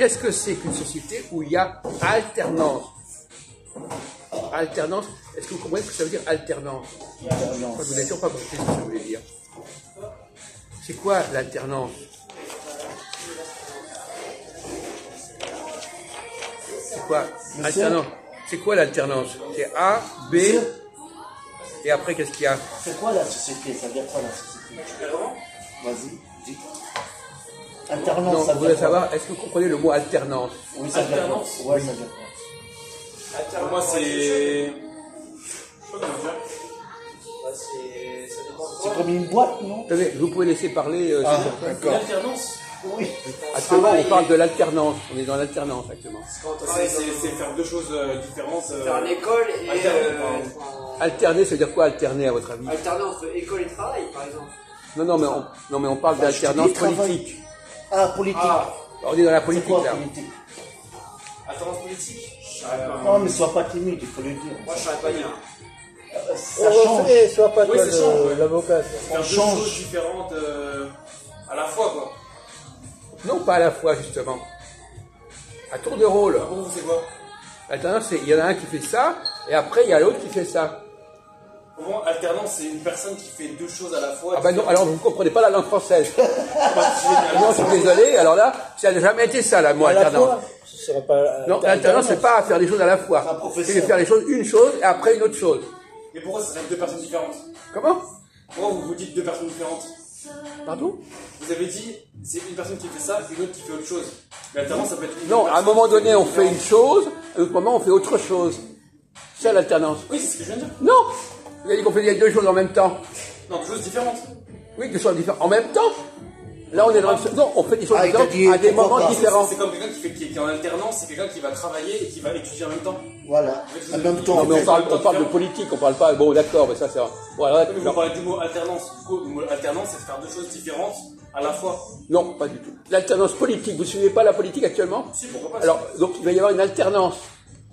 qu'est-ce que c'est qu'une société où il y a alternance? Alternance, est-ce que vous comprenez ce que ça veut dire alternance? Vous n'avez toujours pas compris ce que ça voulait dire. C'est quoi l'alternance? C'est quoi alternance? C'est quoi l'alternance? C'est A, B, et après qu'est-ce qu'il y a? C'est quoi la société? Ça veut dire quoi la société? Vas-y, dis. Alternance, non, ça vous veut voulez dire quoi? savoir, est-ce que vous comprenez le mot alternance? Oui, ça veut dire quoi? Ouais, ça veut dire quoi? Pour moi, c'est. C'est comme une boîte, non? Attendez, vous pouvez laisser parler. D'accord. L'alternance. Oui. Actuellement, on parle de l'alternance. On est dans l'alternance actuellement. C'est faire deux choses différentes. Faire l'école et. Alterner, ça veut dire quoi alterner à votre avis? Alterner entre école et travail, par exemple. Non, mais on parle d'alternance politique. Ah, politique. On est dans la C'est politique quoi, là. politique? Alternance politique. Non, mais sois pas timide, il faut le dire. Moi, je ne saurais pas dire. Ça change. Sois pas Oui, toi ça change. l'avocat. Faire deux change. choses différentes à la fois, quoi. Non, pas à la fois justement. À tour de rôle. Pour vous, c'est quoi? L'alternance, il y en a un qui fait ça, et après il y a l'autre qui fait ça. Pour moi, alternance, c'est une personne qui fait deux choses à la fois. Ah ben non, alors vous ne comprenez pas la langue française. Non, je suis désolé, alors là, ça n'a jamais été ça, là, moi, À la alternance. fois, ce serait pas. Non, l'alternance, c'est pas à faire des choses à la Un fois. professeur. C'est de faire les choses, une chose, et après une autre chose. Mais pourquoi ça serait deux personnes différentes? Comment? Pourquoi vous dites deux personnes différentes? Pardon? Vous avez dit, c'est une personne qui fait ça, une autre qui fait autre chose. Mais alternance, ça peut être une Non, à un personne moment qui fait donné, on fait différentes. une chose, à un autre moment, on fait autre chose. C'est ça l'alternance. Oui, c'est ce que je viens de dire. Non! Vous avez dit qu'on fait deux choses en même temps. Non, deux choses différentes. Oui, deux choses différentes. En même temps? Là, on est dans le... Non, on fait des choses Ah, il t'a différentes dit, à des pourquoi moments pas. différents. C'est comme quelqu'un qui est en alternance, c'est quelqu'un qui va travailler et qui va étudier en même temps. Voilà. En même temps, Non, mais en on fait, parle de politique, on parle pas... Bon, d'accord, mais ça, c'est... Bon, alors, Mais vous parlez du mot alternance. Du coup, le mot alternance, c'est de faire deux choses différentes à la fois. non, pas du tout. L'alternance politique, vous ne suivez pas la politique actuellement? Si, pourquoi pas? Alors, donc, il va y avoir une alternance.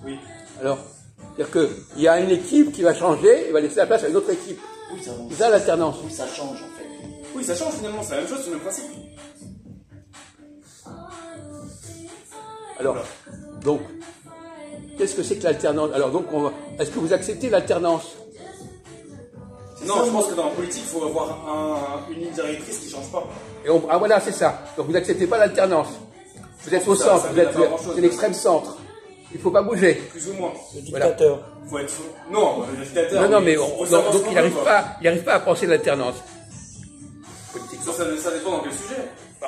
Oui. Alors, c'est-à-dire qu'il y a une équipe qui va changer et va laisser la place à une autre équipe. oui, ça, C'est ça l'alternance. oui, ça change en fait. Oui, ça change finalement, c'est la même chose, c'est le même principe. Alors, donc, qu'est-ce que c'est que l'alternance? Alors, donc, est-ce que vous acceptez l'alternance? Non, je pense que dans la politique, il faut avoir une ligne directrice qui ne change pas. Ah voilà, c'est ça. Donc, vous n'acceptez pas l'alternance. Vous êtes au Ça centre, veut pas grand-chose. c'est l'extrême centre. Il ne faut pas bouger. Plus ou moins. Le dictateur. Faut être. Non, le dictateur. Non, mais faut savoir donc ce qu'on il veut, n'arrive quoi. pas à penser l'alternance. Politique. Ça dépend dans quel sujet.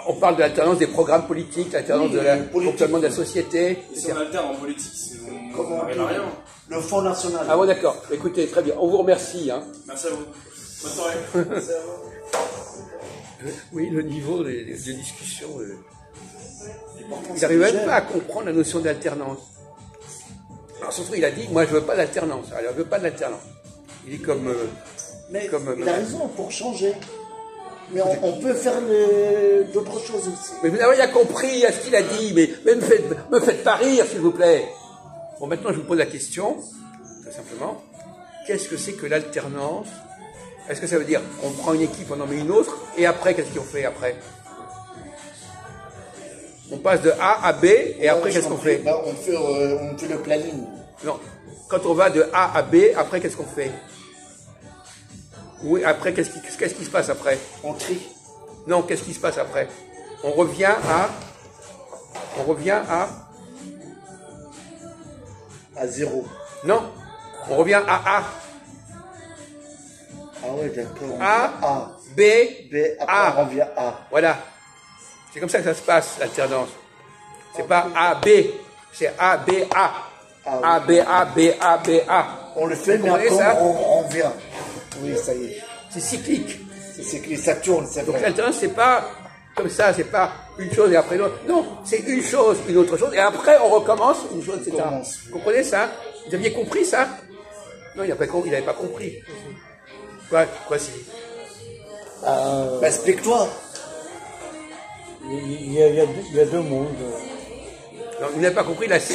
On parle de l'alternance des programmes politiques, l'alternance Oui, de la politique. fonctionnement de la société. Et si on alterne en politique, on Comment on n'arrive dit à rien. le Fonds national. Ah bon, d'accord. Écoutez, très bien. On vous remercie. Hein. Merci à vous. Bonne soirée. Merci à vous. Oui, le niveau de discussion. Il n'arrive même pas à comprendre la notion d'alternance. Alors surtout, il a dit, moi je veux pas d'alternance. Alors, je veux pas d'alternance. Il est comme... Mais il a raison, pour changer. Mais on peut faire d'autres choses aussi. Mais vous avez bien compris à ce qu'il a dit, mais me faites pas rire, s'il vous plaît. Bon, maintenant, je vous pose la question, très simplement. Qu'est-ce que c'est que l'alternance? Est-ce que ça veut dire on prend une équipe, on en met une autre, et après, qu'est-ce qu'on fait après? On passe de A à B, et après, qu'est-ce qu'on fait? On fait le planning. Non. Quand on va de A à B, après, qu'est-ce qu'on fait? Oui, après, qu'est-ce qui se passe après? On trie. Non, qu'est-ce qui se passe après? On revient à zéro. non, on revient à A. Ah ouais, d'accord. A, B, B, après A. on revient à A. Voilà. C'est comme ça que ça se passe, l'alternance. C'est pas A, B, c'est A, B, A. Ah, A, B, A, B, A, B, A. On le fait, Vous mais comprenez après ça? on revient. Oui, ça y est. C'est cyclique. C'est que ça tourne, c'est Donc vrai. l'alternance, c'est pas comme ça, c'est pas une chose et après l'autre. Non, c'est une chose, une autre chose, et après on recommence une chose, etc. Commence. Vous comprenez ça? Vous aviez compris ça? Non, il n'avait pas compris. Quoi si? Bah, explique-toi. Il y a deux mondes. Non, vous n'avez pas compris le fait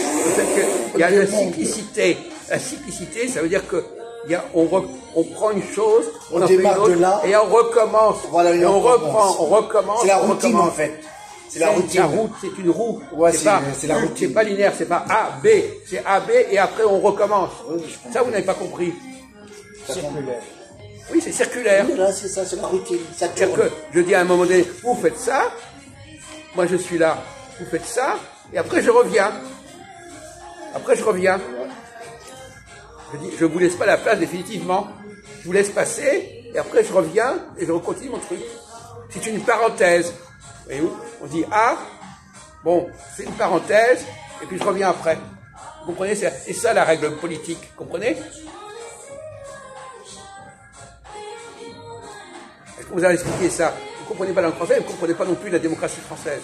qu'il y a la cyclicité. La cyclicité, ça veut dire que on prend une chose, on en fait une démarre autre, de là. et on recommence. Voilà, et on reprend, on recommence. C'est la on routine recommence. en fait. C'est la routine. La route, c'est une roue. Ouais, c'est pas, c'est la routine. c'est pas linéaire, c'est pas A, B. C'est A, B et après on recommence. Oui, je comprends. Ça, vous n'avez pas compris. Circulaire. Oui, c'est circulaire. Oui, là, c'est ça, c'est la routine. Ça C'est-à-dire tourne. que je dis à un moment donné, vous faites ça, moi je suis là, vous faites ça, et après je reviens. Après je reviens. Je dis, je vous laisse pas la place définitivement. Je vous laisse passer, et après je reviens, et je continue mon truc. C'est une parenthèse. Voyez-vous? On dit, ah, bon, c'est une parenthèse, et puis je reviens après. Vous comprenez? C'est ça la règle politique. Vous comprenez? Est-ce qu'on vous a expliqué ça? Vous ne comprenez pas la langue française, vous ne comprenez pas non plus la démocratie française.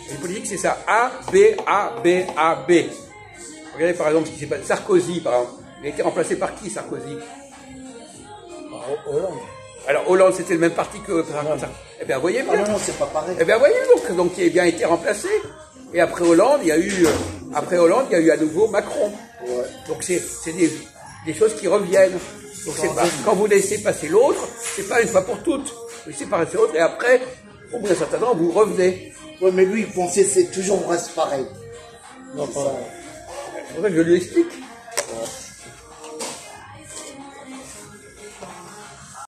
Et le politique, c'est ça. A, B, A, B, A, B. Regardez par exemple ce qui s'est passé. Sarkozy, par exemple. Il a été remplacé par qui, Sarkozy? Hollande. Alors, Hollande, c'était le même parti que Sarkozy. Eh bien, voyez Ah bien. non, c'est pas pareil. Eh bien, voyez donc il a bien été remplacé. Et après Hollande, il y a eu à nouveau Macron. Ouais. Donc c'est des choses qui reviennent. Donc c'est pas, quand vous laissez passer l'autre, c'est pas une fois pour toutes. Vous laissez passer l'autre et après, au bout d'un certain temps, vous revenez. Ouais, mais lui, il pensait que c'est toujours reste pareil. Non, C'est pas. ça. C'est pour ça que je lui explique.